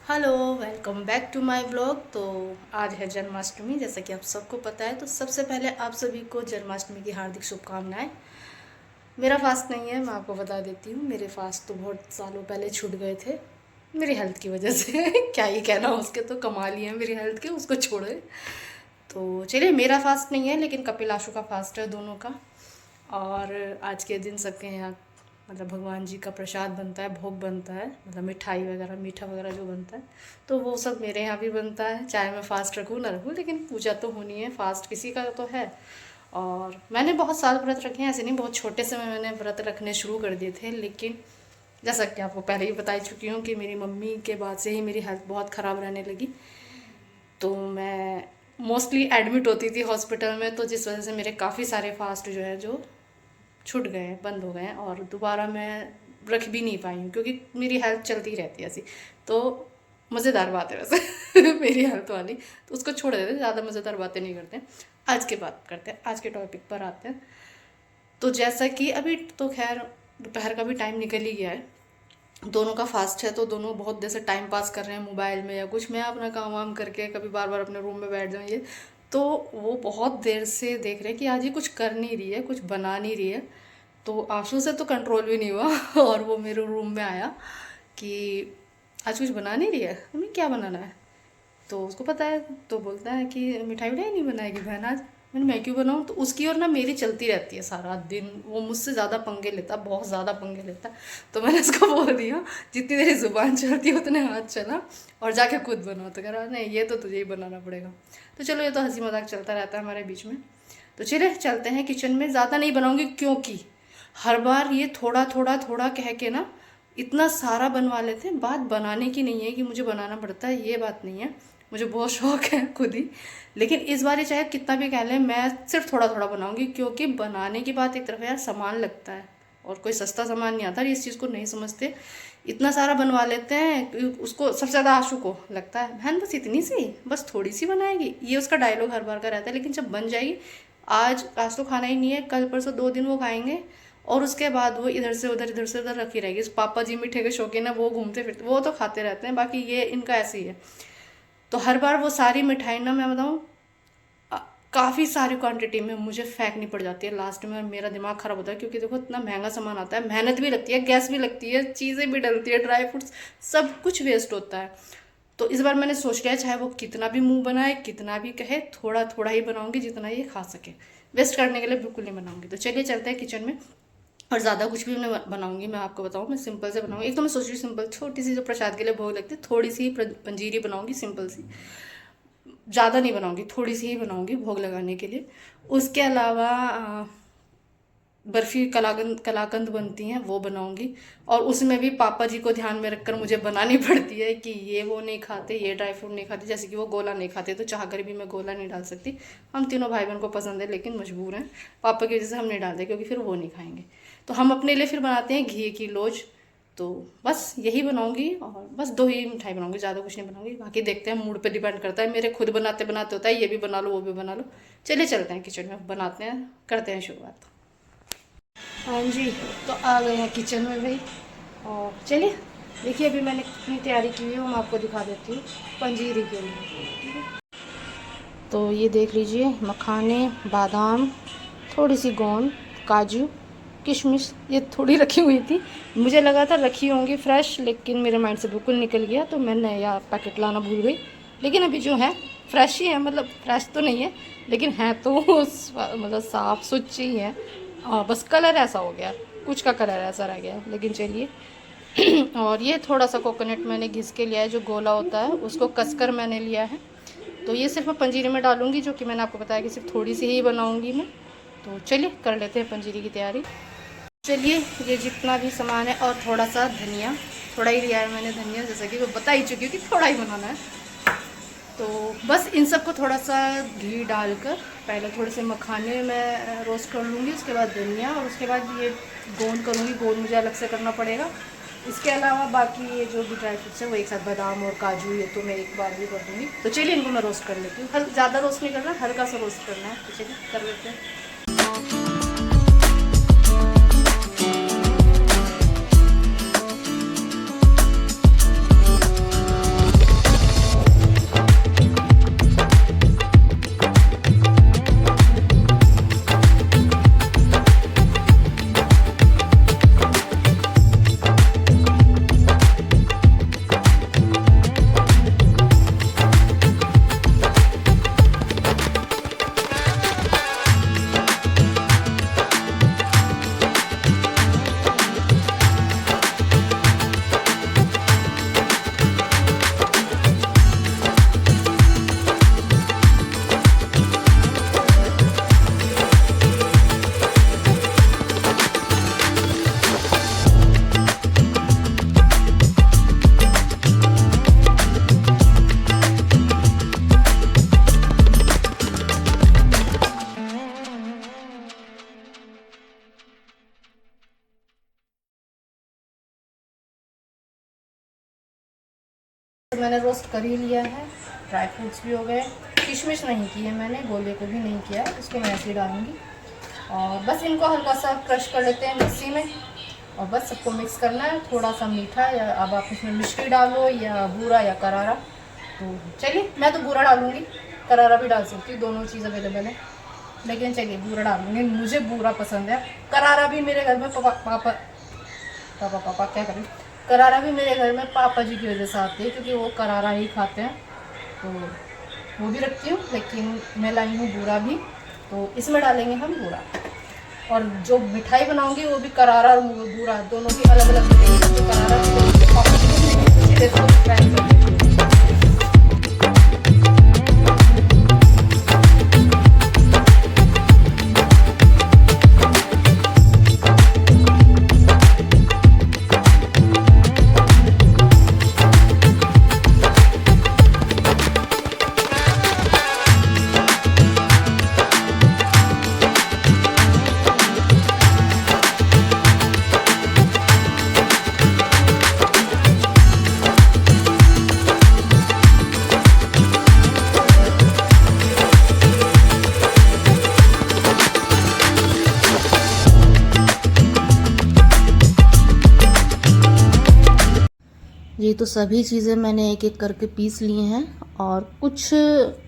Hello, welcome back to my blog. तो आज है जन्माष्टमी, जैसा कि आप सबको पता है। तो सबसे पहले आप सभी को जन्माष्टमी की हार्दिक शुभकामनाएं। मेरा फास्ट नहीं है, मैं आपको बता देती हूँ। मेरे फास्ट तो बहुत सालों पहले छूट गए थे मेरी हेल्थ की वजह से। क्या ही कहना, उसके तो कमाल ही है मेरी हेल्थ के, उसको छोड़े। तो चलिए, मेरा फास्ट नहीं है लेकिन कपिल आशु का फास्ट है, दोनों का। और आज के दिन सबके यहाँ मतलब भगवान जी का प्रसाद बनता है, भोग बनता है, मतलब मिठाई वगैरह, मीठा वगैरह जो बनता है, तो वो सब मेरे यहाँ भी बनता है। चाहे मैं फास्ट रखूँ ना रखूँ, लेकिन पूजा तो होनी है, फास्ट किसी का तो है। और मैंने बहुत साल व्रत रखे हैं, ऐसे नहीं, बहुत छोटे से मैंने व्रत रखने शुरू कर दिए थे। लेकिन जैसा कि आपको पहले ही बता चुकी हूँ कि मेरी मम्मी के बाद से ही मेरी हेल्थ बहुत ख़राब रहने लगी। तो मैं मोस्टली एडमिट होती थी हॉस्पिटल में, तो जिस वजह से मेरे काफ़ी सारे फास्ट जो है जो छूट गए हैं, बंद हो गए हैं। और दोबारा मैं रख भी नहीं पाई हूँ क्योंकि मेरी हेल्थ चलती रहती है ऐसी। तो मज़ेदार बात है वैसे मेरी हेल्थ वाली, तो उसको छोड़ देते हैं, ज़्यादा मज़ेदार बातें नहीं करते हैं। आज की बात करते हैं, आज के टॉपिक पर आते हैं। तो जैसा कि अभी तो खैर दोपहर का भी टाइम निकल ही गया है, दोनों का फास्ट है, तो दोनों बहुत देर से टाइम पास कर रहे हैं मोबाइल में या कुछ। मैं अपना काम वाम करके कभी बार बार अपने रूम में बैठ जाऊँ ये, तो वो बहुत देर से देख रहे हैं कि आज ये कुछ कर नहीं रही है, कुछ बना नहीं रही है। तो आंसू से तो कंट्रोल भी नहीं हुआ और वो मेरे रूम में आया कि आज कुछ बना नहीं रही है, हमें क्या बनाना है। तो उसको पता है, तो बोलता है कि मिठाई विठाई नहीं बनाएगी बहन आज। मैं क्यों बनाऊँ, तो उसकी और ना मेरी चलती रहती है सारा दिन। वो मुझसे ज़्यादा पंगे लेता, बहुत ज़्यादा पंगे लेता। तो मैंने उसको बोल दिया, जितनी तेरी ज़ुबान चलती है उतने हाथ चला और जाके खुद बनाओ। तो कह रहा नहीं, ये तो तुझे ही बनाना पड़ेगा। तो चलो, ये तो हंसी मजाक चलता रहता है हमारे बीच में। तो चले चलते हैं किचन में। ज़्यादा नहीं बनाऊँगी क्योंकि हर बार ये थोड़ा थोड़ा थोड़ा कह के ना इतना सारा बनवा लेते हैं। बात बनाने की नहीं है कि मुझे बनाना पड़ता है, ये बात नहीं है, मुझे बहुत शौक है खुद ही। लेकिन इस बार ये चाहे कितना भी कह लें, मैं सिर्फ थोड़ा थोड़ा बनाऊंगी क्योंकि बनाने की बात एक तरफ है यार, सामान लगता है और कोई सस्ता सामान नहीं आता। इस चीज़ को नहीं समझते, इतना सारा बनवा लेते हैं। उसको सबसे ज़्यादा आशु को लगता है बहन बस इतनी सी, बस थोड़ी सी बनाएगी, ये उसका डायलॉग हर बार का रहता है। लेकिन जब बन जाएगी, आज आज तो खाना ही नहीं है, कल परसों 2 दिन वो खाएंगे और उसके बाद वो इधर से उधर रखी रहेगी। पापा जी मीठे के शौकीन है, वो घूमते फिरते वो तो खाते रहते हैं, बाकी ये इनका ऐसे ही है। तो हर बार वो सारी मिठाई ना, मैं बताऊँ, काफ़ी सारी क्वांटिटी में मुझे फेंकनी पड़ जाती है लास्ट में, और मेरा दिमाग ख़राब होता है क्योंकि देखो इतना महंगा सामान आता है, मेहनत भी लगती है, गैस भी लगती है, चीज़ें भी डलती है, ड्राई फ्रूट्स, सब कुछ वेस्ट होता है। तो इस बार मैंने सोच लिया, चाहे वो कितना भी मुंह बनाए, कितना भी कहे, थोड़ा थोड़ा ही बनाऊंगी जितना ये खा सके। वेस्ट करने के लिए बिल्कुल नहीं बनाऊंगी। तो चलिए चलते हैं किचन में। और ज़्यादा कुछ भी मैं बनाऊंगी, मैं आपको बताऊँ, मैं सिंपल से बनाऊंगी। एक तो मैं सोच रही हूँ सिंपल, छोटी सी जो प्रसाद के लिए भोग लगती है, थोड़ी सी पंजीरी बनाऊंगी सिंपल सी, ज़्यादा नहीं बनाऊंगी, थोड़ी सी ही बनाऊंगी भोग लगाने के लिए। उसके अलावा बर्फ़ी कलाकंद कलाकंद बनती हैं, वो बनाऊंगी। और उसमें भी पापा जी को ध्यान में रखकर मुझे बनानी पड़ती है कि ये वो नहीं खाते, ये ड्राई फ्रूट नहीं खाते। जैसे कि वो गोला नहीं खाते, तो चाह कर भी मैं गोला नहीं डाल सकती। हम तीनों भाई बहन को पसंद है लेकिन मजबूर हैं, पापा की वजह से हम नहीं डालते क्योंकि फिर वो नहीं खाएंगे। तो हम अपने लिए फिर बनाते हैं घी की लोज। तो बस यही बनाऊंगी, और बस 2 ही मिठाई बनाऊंगी, ज़्यादा कुछ नहीं बनाऊंगी। बाकी देखते हैं, मूड पे डिपेंड करता है, मेरे खुद बनाते बनाते होता है ये भी बना लो वो भी बना लो। चलिए चलते हैं किचन में, बनाते हैं, करते हैं शुरुआत। हाँ जी, तो आ गए हैं किचन में भाई। और चलिए देखिए, अभी मैंने कितनी तैयारी की हुई है वो मैं आपको दिखा देती हूँ पंजीरी के लिए। तो ये देख लीजिए, मखाने, बादाम, थोड़ी सी गोंद, काजू, किशमिश, ये थोड़ी रखी हुई थी। मुझे लगा था रखी होंगी फ्रेश, लेकिन मेरे माइंड से बिल्कुल निकल गया, तो मैं नया पैकेट लाना भूल गई। लेकिन अभी जो है फ्रेश ही है, मतलब फ्रेश तो नहीं है लेकिन है तो मतलब साफ़ सुथरी ही है। बस कलर ऐसा हो गया, कुछ का कलर ऐसा रह गया, लेकिन चलिए। और ये थोड़ा सा कोकोनट मैंने घिस के लिया है, जो गोला होता है उसको कसकर मैंने लिया है। तो ये सिर्फ मैं पंजीरी में डालूंगी, जो कि मैंने आपको बताया कि सिर्फ थोड़ी सी ही बनाऊंगी मैं। तो चलिए कर लेते हैं पंजीरी की तैयारी। चलिए, ये जितना भी सामान है, और थोड़ा सा धनिया, थोड़ा ही लिया है मैंने धनिया, जैसा कि मैं बता ही चुकी हूँ कि थोड़ा ही बनाना है। तो बस इन सबको थोड़ा सा घी डालकर पहले थोड़े से मखाने में रोस्ट कर लूँगी, उसके बाद धनिया, और उसके बाद ये गोंद करूँगी। गोंद मुझे अलग से करना पड़ेगा। इसके अलावा बाकी ये जो भी ड्राई फ्रूट्स है वो एक साथ, बादाम और काजू, ये तो मैं एक बार भी कर दूँगी। तो चलिए इनको मैं रोस्ट कर लेती हूँ। ज़्यादा रोस्ट नहीं करना, हल्का सा रोस्ट करना है। तो चलिए कर लेते हैं। मैंने रोस्ट कर ही लिया है, ड्राई फ्रूट्स भी हो गए, किशमिश नहीं की है मैंने, गोले को भी नहीं किया है, इसको मैं ऐसे ही डालूँगी। और बस इनको हल्का सा क्रश कर लेते हैं मिक्सी में और बस सबको मिक्स करना है। थोड़ा सा मीठा या अब आप इसमें मिश्री डालो या बूरा या करारा, तो चलिए मैं तो बूरा डालूँगी, करारा भी डाल सकती हूँ, दोनों चीज़ अवेलेबल है, लेकिन चलिए बूरा डालूँगी, मुझे बूरा पसंद है। करारा भी मेरे घर में पापा क्या करें, करारा भी मेरे घर में पापा जी की वजह से आते हैं, क्योंकि वो करारा ही खाते हैं, तो वो भी रखती हूँ। लेकिन मैं लाई हूँ बूरा भी, तो इसमें डालेंगे हम बूरा। और जो मिठाई बनाऊंगी वो भी करारा और बूरा दोनों की अलग अलग बनाएंगे, तो करारा भी पापा जी को ट्राई करेंगे। ये तो सभी चीज़ें मैंने एक एक करके पीस ली हैं, और कुछ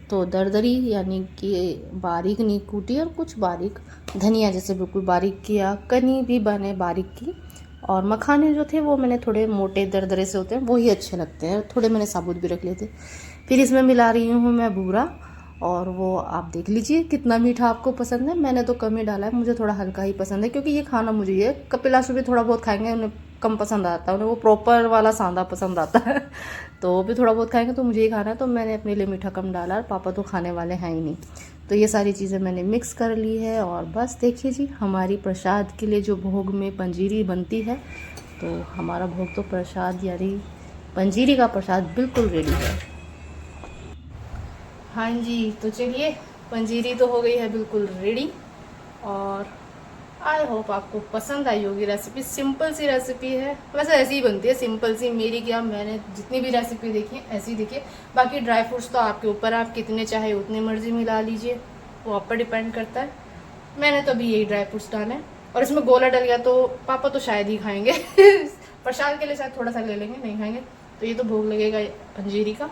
तो दरदरी यानी कि बारीक नहीं कूटी, और कुछ बारीक धनिया जैसे बिल्कुल बारीक किया, कनी भी बने बारीक की। और मखाने जो थे वो मैंने थोड़े मोटे दरदरे से होते हैं, वही अच्छे लगते हैं, थोड़े मैंने साबुत भी रख लिए थे। फिर इसमें मिला रही हूँ मैं बूरा, और वो आप देख लीजिए कितना मीठा आपको पसंद है। मैंने तो कम ही डाला है, मुझे थोड़ा हल्का ही पसंद है, क्योंकि ये खाना मुझे ये कपिलाशु भी थोड़ा बहुत खाएंगे, उन्हें कम पसंद आता है, उन्हें वो प्रॉपर वाला सांदा पसंद आता है तो वो भी थोड़ा बहुत खाएंगे, तो मुझे ही खाना है, तो मैंने अपने लिए मीठा कम डाला, और पापा तो खाने वाले हैं ही नहीं। तो ये सारी चीज़ें मैंने मिक्स कर ली है, और बस देखिए जी, हमारी प्रसाद के लिए जो भोग में पंजीरी बनती है, तो हमारा भोग तो प्रसाद यानी पंजीरी का प्रसाद बिल्कुल रेडी है। हाँ जी, तो चलिए पंजीरी तो हो गई है बिल्कुल रेडी, और आई होप आपको पसंद आई होगी रेसिपी। सिंपल सी रेसिपी है, वैसे ऐसी ही बनती है सिंपल सी, मेरी क्या, मैंने जितनी भी रेसिपी देखी है ऐसी देखिए। बाकी ड्राई फ्रूट्स तो आपके ऊपर, आप कितने चाहे उतनी मर्जी मिला लीजिए, वो आप पर डिपेंड करता है। मैंने तो अभी यही ड्राई फ्रूट्स डाले, और इसमें गोला डल गया तो पापा तो शायद ही खाएंगे प्रसाद के लिए शायद थोड़ा सा ले लेंगे, नहीं खाएंगे। तो ये तो भोग लगेगा पंजीरी का।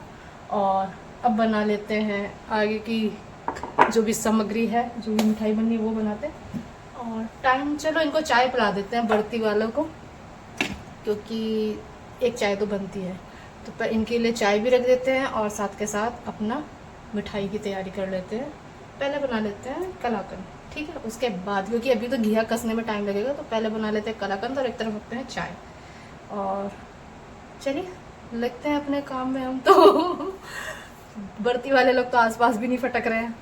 और अब बना लेते हैं आगे की जो भी सामग्री है, जो भी मिठाई बननी वो बनाते हैं। और टाइम, चलो इनको चाय पिला देते हैं बढ़ती वालों को, क्योंकि एक चाय तो बनती है, तो पर इनके लिए चाय भी रख देते हैं, और साथ के साथ अपना मिठाई की तैयारी कर लेते हैं। पहले बना लेते हैं कलाकंद, ठीक है, उसके बाद, क्योंकि अभी तो घिया कसने में टाइम लगेगा, तो पहले बना लेते हैं कलाकंद और एक तरफ रखते हैं चाय। और चलिए लगते हैं अपने काम में हम तो बढ़ती वाले लोग तो आसपास भी नहीं फटक रहे हैं,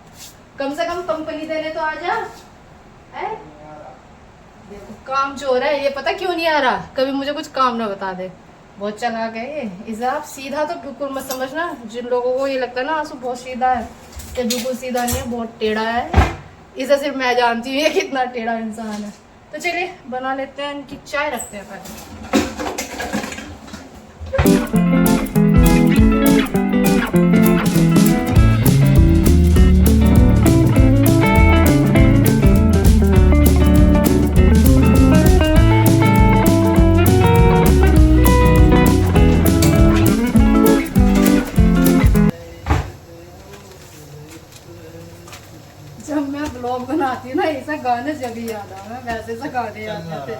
कम से कम कंपनी देने तो आ जा। है देखो काम जो हो रहा है, ये पता क्यों नहीं आ रहा, कभी मुझे कुछ काम ना बता दे, बहुत चला गया ये। इसे आप सीधा तो बिल्कुल मत समझना, जिन लोगों को ये लगता है ना आंसू बहुत सीधा है, ये बिल्कुल सीधा नहीं है, बहुत टेढ़ा है। इसे सिर्फ मैं जानती हूँ ये कितना टेढ़ा इंसान है। तो चलिए बना लेते हैं, इनकी चाय रखते हैं पहले। जब मैं ब्लॉग बनाती हूँ ना, ऐसा गाने जब ही याद आ रहा है, वैसे से गाने याद आते।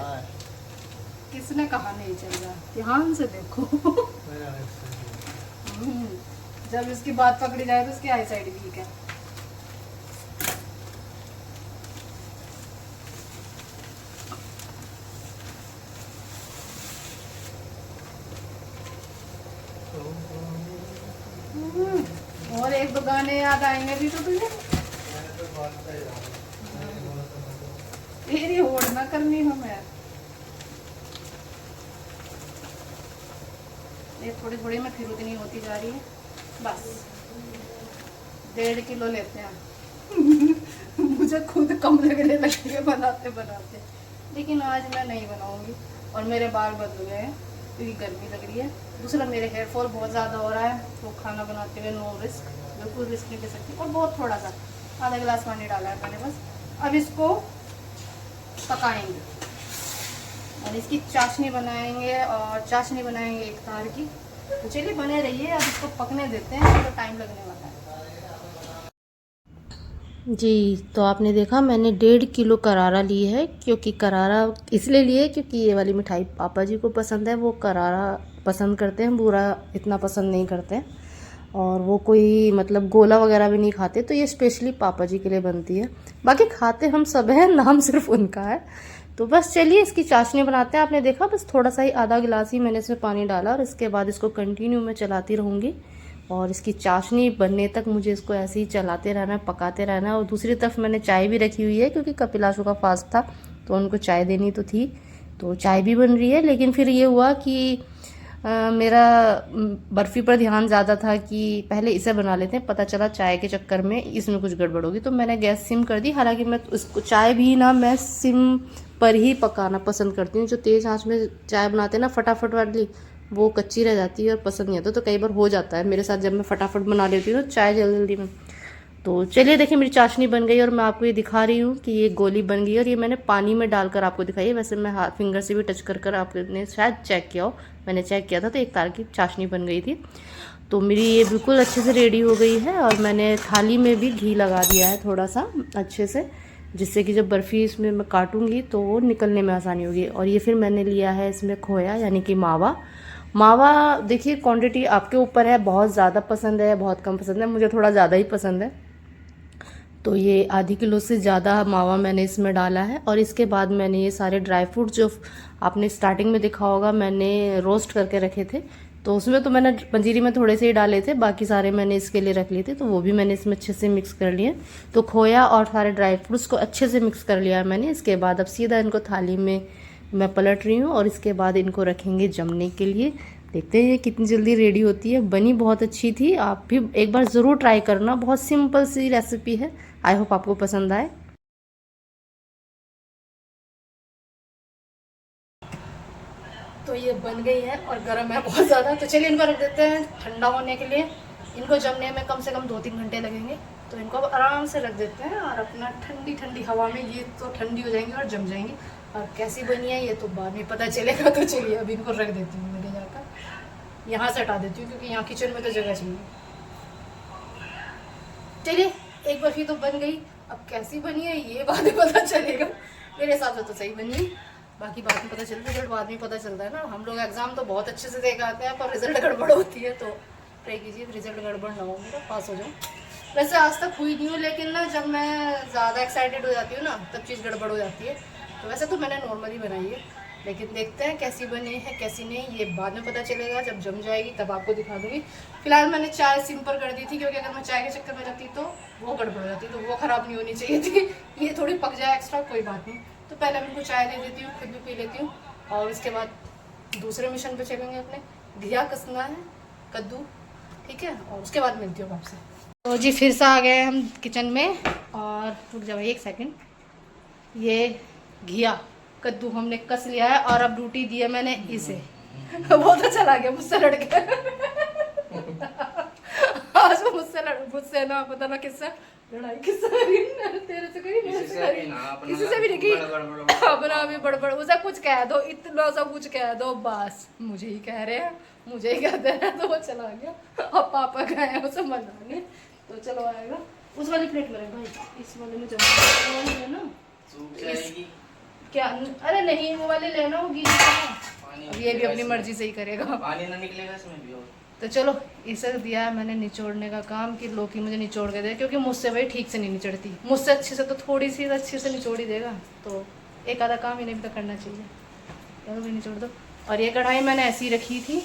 किसने कहा नहीं चल रहा, ध्यान से देखो जब इसकी बात पकड़ी जाए तो इसकी आई साइड वीक है। और एक दो गाने याद आएंगे भी तो तुझे, तेरी होड़ ना करनी हमें। ये थोड़ी थोड़ी में फिर उतनी होती जा रही है, बस 1.5 किलो लेते हैं मुझे खुद कम लगने लगी है बनाते बनाते, लेकिन आज मैं नहीं बनाऊंगी। और मेरे बाल बदल गए हैं, क्योंकि गर्मी लग रही है। दूसरा मेरे हेयर फॉल बहुत ज़्यादा हो रहा है, तो खाना बनाते हुए नो रिस्क, बिल्कुल रिस्क नहीं ले सकती। और बहुत थोड़ा सा आधा गिलास पानी डाला है मैंने बस। अब इसको पकाएंगे और इसकी चाशनी बनाएंगे, और चाशनी बनाएंगे एक तार की। तो चलिए बने रहिए, अब इसको पकने देते हैं, तो टाइम लगने वाला है जी। तो आपने देखा मैंने 1.5 किलो करारा ली है, क्योंकि करारा इसलिए लिए क्योंकि ये वाली मिठाई पापा जी को पसंद है, वो करारा पसंद करते हैं, बूरा इतना पसंद नहीं करते हैं, और वो कोई मतलब गोला वगैरह भी नहीं खाते, तो ये स्पेशली पापा जी के लिए बनती है। बाकी खाते हम सब हैं, नाम सिर्फ उनका है। तो बस चलिए इसकी चाशनी बनाते हैं। आपने देखा बस थोड़ा सा ही, आधा गिलास ही मैंने इसमें पानी डाला, और इसके बाद इसको कंटिन्यू मैं चलाती रहूँगी, और इसकी चाशनी बनने तक मुझे इसको ऐसे ही चलाते रहना है, पकाते रहना है। और दूसरी तरफ मैंने चाय भी रखी हुई है, क्योंकि कपिलाशु का फास्ट था तो उनको चाय देनी तो थी, तो चाय भी बन रही है। लेकिन फिर ये हुआ कि मेरा बर्फ़ी पर ध्यान ज़्यादा था कि पहले इसे बना लेते हैं, पता चला चाय के चक्कर में इसमें कुछ गड़बड़ होगी, तो मैंने गैस सिम कर दी। हालांकि मैं उसको चाय भी ना मैं सिम पर ही पकाना पसंद करती हूँ। जो तेज़ आंच में चाय बनाते हैं ना फटाफट वाली, वो कच्ची रह जाती है और पसंद नहीं आता। तो कई बार हो जाता है मेरे साथ, जब मैं फटाफट बना लेती हूँ चाय जल्दी जल्दी में। तो चलिए देखिए मेरी चाशनी बन गई, और मैं आपको ये दिखा रही हूँ कि ये गोली बन गई, और ये मैंने पानी में डालकर आपको दिखाई है। वैसे मैं हाथ फिंगर से भी टच कर आपने शायद चेक किया हो, मैंने चेक किया था, तो एक तार की चाशनी बन गई थी। तो मेरी ये बिल्कुल अच्छे से रेडी हो गई है, और मैंने थाली में भी घी लगा दिया है थोड़ा सा अच्छे से, जिससे कि जब बर्फ़ी इसमें मैं काटूंगी तो वो निकलने में आसानी होगी। और ये फिर मैंने लिया है इसमें खोया, यानी कि मावा। मावा देखिए क्वांटिटी आपके ऊपर है, बहुत ज़्यादा पसंद है बहुत कम पसंद है, मुझे थोड़ा ज़्यादा ही पसंद है, तो ये आधी किलो से ज़्यादा मावा मैंने इसमें डाला है। और इसके बाद मैंने ये सारे ड्राई फ्रूट जो आपने स्टार्टिंग में देखा होगा मैंने रोस्ट करके रखे थे, तो उसमें तो मैंने पंजीरी में थोड़े से ही डाले थे, बाकी सारे मैंने इसके लिए रख लिए थे, तो वो भी मैंने इसमें अच्छे से मिक्स कर लिए। तो खोया और सारे ड्राई फ्रूट्स को अच्छे से मिक्स कर लिया मैंने। इसके बाद अब सीधा इनको थाली में मैं पलट रही हूँ, और इसके बाद इनको रखेंगे जमने के लिए। देखते हैं ये कितनी जल्दी रेडी होती है। बनी बहुत अच्छी थी, आप भी एक बार ज़रूर ट्राई करना, बहुत सिंपल सी रेसिपी है। आई होप आपको पसंद आए। तो ये बन गई है और गर्म है बहुत ज़्यादा, तो चलिए इनको रख देते हैं ठंडा होने के लिए। इनको जमने में कम से कम 2-3 घंटे लगेंगे, तो इनको अब आराम से रख देते हैं, और अपना ठंडी ठंडी हवा में ये तो ठंडी हो जाएंगी और जम जाएंगी। और कैसी बनी है ये तो बाद में पता चलेगा। तो चलिए अभी इनको रख देती हूँ, मैं जाकर यहाँ से हटा देती हूँ, क्योंकि यहाँ किचन में तो जगह चाहिए। चलिए एक बर्फी तो बन गई, अब कैसी बनी है ये बाद में पता चलेगा। मेरे हिसाब से तो सही बनी है, बाकी बाद में पता चलता है, रिजल्ट बाद में पता चलता है ना। हम लोग एग्जाम तो बहुत अच्छे से देख आते हैं, पर रिजल्ट गड़बड़ होती है, तो ट्राई कीजिए रिजल्ट गड़बड़ ना हो, मेरा पास हो जाऊँ। वैसे आज तक हुई नहीं हूँ, लेकिन ना जब मैं ज़्यादा एक्साइटेड हो जाती हूँ ना, तब चीज़ गड़बड़ हो जाती है। तो वैसे तो मैंने नॉर्मली बनाई है, लेकिन देखते हैं कैसी बनी है कैसी नहीं, ये बाद में पता चलेगा। जब जम जाएगी तब आपको दिखा दूँगी। फिलहाल मैंने चाय सिंपल कर दी थी, क्योंकि अगर मैं चाय के चक्कर में जाती तो वो गड़बड़ हो जाती, तो वो ख़राब नहीं होनी चाहिए थी। ये थोड़ी पक जाए एक्स्ट्रा, कोई बात नहीं। तो पहले मैं इनको चाय दे देती हूँ, खुद भी पी लेती हूँ, और उसके बाद दूसरे मिशन पे चलेंगे अपने। घिया कसना है, कद्दू, ठीक है, और उसके बाद मिलती हूँ आपसे। तो जी फिर से आ गए हम किचन में, और रुक जाओ एक सेकंड। ये घिया कद्दू हमने कस लिया है, और अब ड्यूटी दी है मैंने इसे। वो तो चला गया मुझसे लड़ के। आज वो मुझसे ना पता ना किससे लड़ाई, किससे तेरे से करी, मेरे से करी, किसी से भी नहीं की। अपना भी बड़बड़, उसे कुछ कह दो, इतना सा कुछ कह दो, बस मुझे ही कह रहे हैं, मुझे ही कहते हैं, तो वो चला गया। अब पापा गए हैं उसे मनाने, तो चलो आएगा। उस वाली प्लेट में भाई, इस वाले में जमा है ना, क्या? अरे नहीं वो वाले लेना होगी, अब ये भी अपनी मर्जी से ही करेगा, पानी ना निकलेगा इसमें भी। तो चलो इसे दिया है मैंने निचोड़ने का काम, कि लौकी मुझे निचोड़ के दे, क्योंकि मुझसे भाई ठीक से नहीं निचड़ती, मुझसे अच्छे से तो थोड़ी सी अच्छे से निचोड़ ही देगा, तो एक आधा काम इन्हें भी तो करना चाहिए। चलो भी निचोड़ दो। और ये कढ़ाई मैंने ऐसी रखी थी,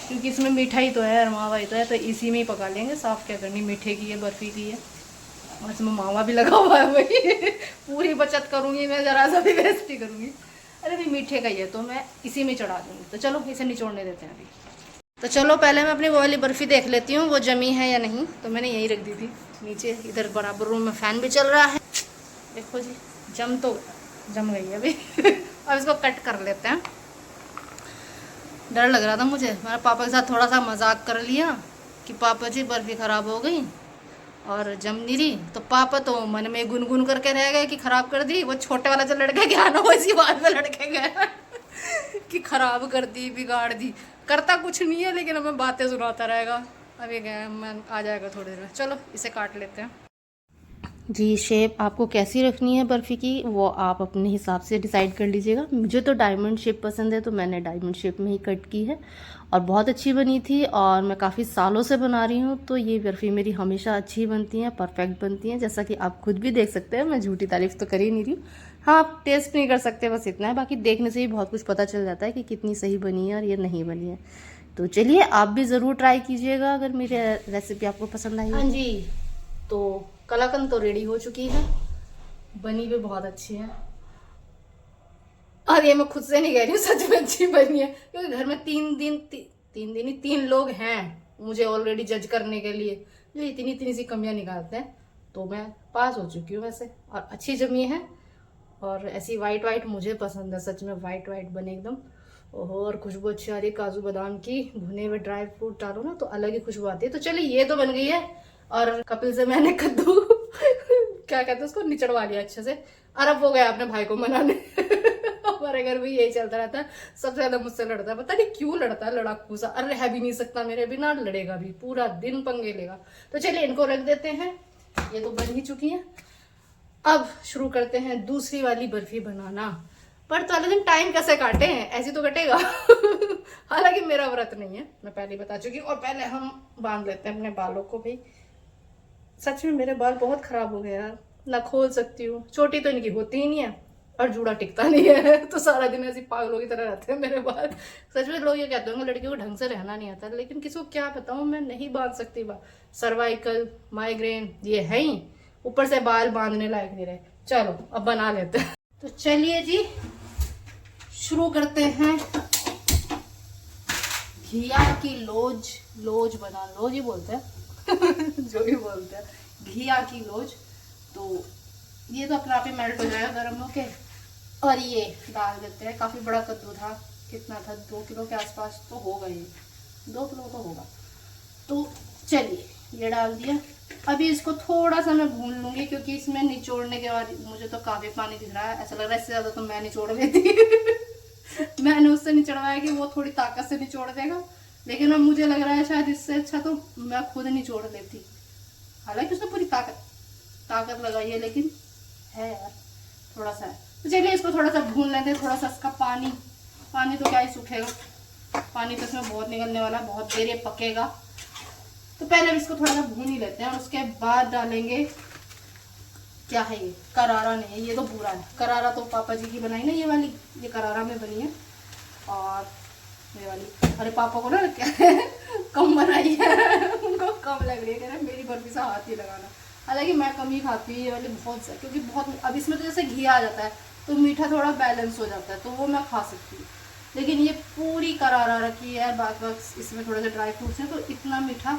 क्योंकि इसमें मिठाई तो है और मावा ही तो है, तो इसी में ही पका लेंगे। साफ़ क्या करनी, मीठे की है, बर्फ़ी की है, और इसमें मावा भी लगा हुआ है भाई। पूरी बचत करूँगी मैं, ज़रा सा भी वेस्ट ही करूँगी। अरे भी मीठे का ही है, तो मैं इसी में चढ़ा दूँगी। तो चलो इसे निचोड़ने देते हैं अभी। तो चलो पहले मैं अपनी वो वाली बर्फ़ी देख लेती हूँ वो जमी है या नहीं। तो मैंने यहीं रख दी थी नीचे, इधर बराबर रूम में फ़ैन भी चल रहा है। देखो जी जम गई है अभी। अब इसको कट कर लेते हैं। डर लग रहा था मुझे। मैंने पापा के साथ थोड़ा सा मजाक कर लिया कि पापा जी बर्फ़ी ख़राब हो गई और जम नहीं रही। तो पापा तो मन में गुनगुन करके रह गए कि ख़राब कर दी। वो छोटे वाला जो लड़के गया ना, वो इसी बात में लड़के गए कि ख़राब कर दी, बिगाड़ दी। करता कुछ नहीं है, लेकिन हमें बातें सुनाता रहेगा। अभी गए, मैं आ जाएगा थोड़ी देर में। चलो इसे काट लेते हैं। जी, शेप आपको कैसी रखनी है बर्फ़ी की, वो आप अपने हिसाब से डिसाइड कर लीजिएगा। मुझे तो डायमंड शेप पसंद है, तो मैंने डायमंड शेप में ही कट की है और बहुत अच्छी बनी थी। और मैं काफ़ी सालों से बना रही हूँ, तो ये बर्फ़ी मेरी हमेशा अच्छी बनती हैं, परफेक्ट बनती हैं। जैसा कि आप खुद भी देख सकते हैं, मैं झूठी तारीफ़ तो कर ही नहीं रही हूँ। हाँ, आप टेस्ट नहीं कर सकते, बस इतना है। बाकी देखने से ही बहुत कुछ पता चल जाता है कि कितनी सही बनी है और ये नहीं बनी है। तो चलिए, आप भी ज़रूर ट्राई कीजिएगा अगर मेरी रेसिपी आपको पसंद आई। हाँ जी, तो कलाकंद तो रेडी हो चुकी है, बनी भी बहुत अच्छी है। और ये मैं खुद से नहीं कह रही हूँ, सच में अच्छी बनी है। क्योंकि घर में तीन लोग हैं मुझे ऑलरेडी जज करने के लिए, जो इतनी इतनी सी कमियां निकालते हैं। तो मैं पास हो चुकी हूँ वैसे, और अच्छी जमी है। और ऐसी वाइट वाइट मुझे पसंद है, सच में वाइट वाइट बने एकदम। ओहो, और खुशबू अच्छी आ रही है काजू बादाम की। भुने हुए ड्राई फ्रूट डालो ना तो अलग ही खुशबू आती है। तो चलिए, ये तो बन गई है। और कपिल से मैंने कद्दू क्या कहते हैं उसको, निचड़वा लिया अच्छे से। और अब वो गया अपने भाई को मनाने हमारे घर में यही चलता रहता है। सबसे ज्यादा मुझसे लड़ता है, पता नहीं क्यों लड़ता है, लड़ाकू सा। अरे रह भी नहीं सकता मेरे बिना, लड़ेगा भी, पूरा दिन पंगे लेगा। तो चलिए, इनको रख देते हैं। ये तो बन ही चुकी है। अब शुरू करते हैं दूसरी वाली बर्फी बनाना। पर तो दिन टाइम कैसे काटे हैं, ऐसे तो कटेगा हालांकि मेरा व्रत नहीं है, मैं पहले बता चुकी हूँ। और पहले हम बांध लेते हैं अपने बालों को भी। सच में मेरे बाल बहुत खराब हो गए यार, ना खोल सकती हूँ। चोटी तो इनकी होती ही नहीं है और जूड़ा टिकता नहीं है तो सारा दिन ऐसी पागलों की तरह रहते हैं मेरे बाल। सच में लोग ये कहते होंगे लड़कियों को ढंग से रहना नहीं आता, लेकिन किसी को क्या बताऊँ, मैं नहीं बांध सकती बाल। सर्वाइकल, माइग्रेन ये है ही, ऊपर से बाल बांधने लायक नहीं रहे। चलो अब बना लेते हैं। तो चलिए जी, शुरू करते हैं। घिया की लोज बना, लोज ही बोलते हैं जो भी बोलते हैं, घिया की लोज। तो ये तो अपने आप ही मेल्ट हो जाएगा गर्म होके। और ये डाल देते हैं। काफी बड़ा कद्दू था, कितना था, 2 किलो के आसपास तो होगा, ये 2 किलो तो होगा। तो चलिए, ये डाल दिया। अभी इसको थोड़ा सा मैं भून लूंगी, क्योंकि इसमें निचोड़ने के बाद मुझे तो काफी पानी दिख रहा है। ऐसा लग रहा है इससे ज्यादा तो मैं निचोड़ लेती मैंने उससे निचड़वाया कि वो थोड़ी ताकत से निचोड़ देगा, लेकिन अब मुझे लग रहा है शायद इससे अच्छा तो मैं खुद निचोड़ लेती। हालांकि उसमें पूरी ताकत लगाई है, लेकिन है यार थोड़ा सा है। तो चलिए, इसको थोड़ा सा भून लेते हैं। थोड़ा सा इसका पानी तो क्या ही सूखेगा, पानी तो इसमें बहुत निकलने वाला है, बहुत देर ये पकेगा। तो पहले इसको थोड़ा सा भून ही लेते हैं, और उसके बाद डालेंगे, क्या है ये, करारा नहीं है, ये तो बूरा है। करारा तो पापा जी की बनाई ना, ये वाली, ये करारा में बनी है। और ये वाली, अरे पापा को ना कम बनाई है उनको कम लग रही है, कह रहे मेरी बर्फी से हाथ ही लगाना। हालांकि मैं कम ही खाती हूँ ये वाली बहुत सा, क्योंकि बहुत, अब इसमें तो जैसे घी आ जाता है तो मीठा थोड़ा बैलेंस हो जाता है, तो वो मैं खा सकती हूँ। लेकिन ये पूरी करारा रखी है, बाकी इसमें थोड़े से ड्राई फ्रूट्स हैं, तो इतना मीठा